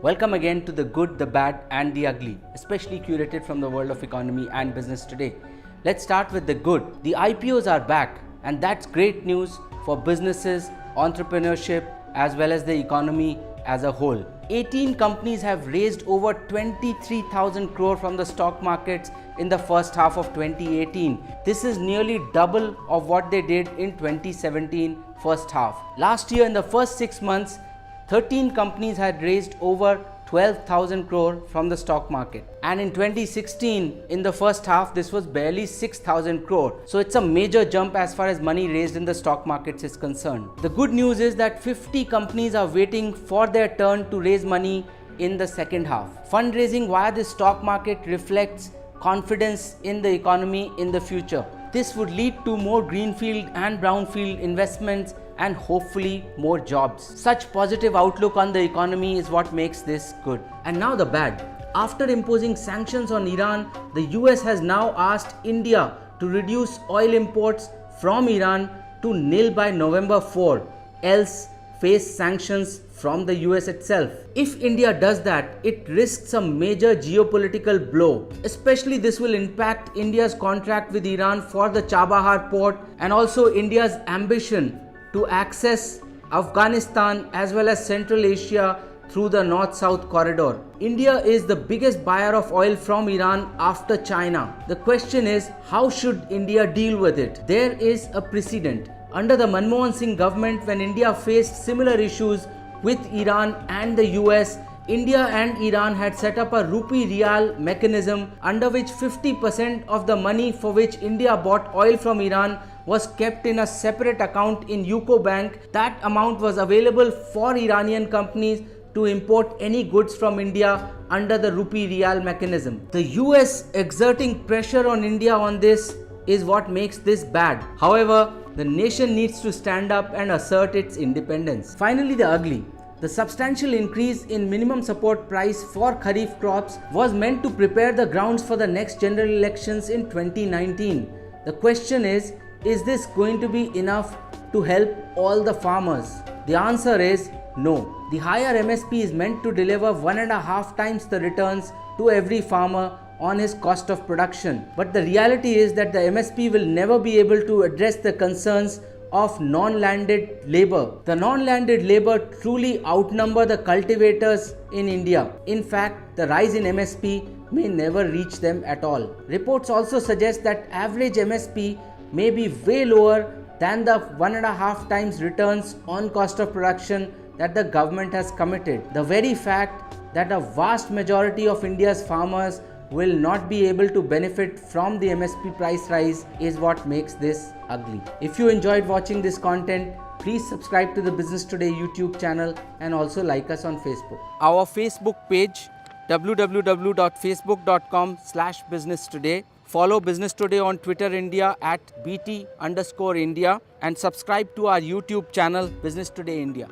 Welcome again to the good, the bad and the ugly, especially curated from the world of economy and business today. Let's start with the good. The IPOs are back and that's great news for businesses, entrepreneurship as well as the economy as a whole. 18 companies have raised over 23,000 crore from the stock markets in the first half of 2018. This is nearly double of what they did in 2017 first half. Last year in the first 6 months, 13 companies had raised over 12,000 crore from the stock market. And in 2016, in the first half, this was barely 6,000 crore. So it's a major jump as far as money raised in the stock markets is concerned. The good news is that 50 companies are waiting for their turn to raise money in the second half. Fundraising via the stock market reflects confidence in the economy in the future. This would lead to more greenfield and brownfield investments and hopefully more jobs. Such positive outlook on the economy is what makes this good. And now the bad. After imposing sanctions on Iran, the US has now asked India to reduce oil imports from Iran to nil by November 4, else face sanctions from the US itself. If India does that, it risks a major geopolitical blow. Especially this will impact India's contract with Iran for the Chabahar port and also India's ambition to access Afghanistan as well as Central Asia through the North-South corridor. India is the biggest buyer of oil from Iran after China. The question is, how should India deal with it? There is a precedent. Under the Manmohan Singh government, when India faced similar issues with Iran and the US, India and Iran had set up a rupee real mechanism under which 50% of the money for which India bought oil from Iran was kept in a separate account in UCO Bank. That amount was available for Iranian companies to import any goods from India under the rupee real mechanism. The US exerting pressure on India on this is what makes this bad. However, the nation needs to stand up and assert its independence. Finally, the ugly. The substantial increase in minimum support price for Kharif crops was meant to prepare the grounds for the next general elections in 2019. The question is this going to be enough to help all the farmers? The answer is no. The higher MSP is meant to deliver 1.5 times the returns to every farmer on his cost of production. But the reality is that the MSP will never be able to address the concerns of non-landed labor. The non-landed labor truly outnumber the cultivators in India. In fact, the rise in MSP may never reach them at all. Reports also suggest that average MSP may be way lower than the 1.5 times returns on cost of production that the government has committed. The very fact that a vast majority of India's farmers will not be able to benefit from the MSP price rise is what makes this ugly. If you enjoyed watching this content, please subscribe to the Business Today YouTube channel and also like us on Facebook. Our Facebook page www.facebook.com/businesstoday. Follow Business Today on Twitter India at @BT_India and subscribe to our YouTube channel Business Today India.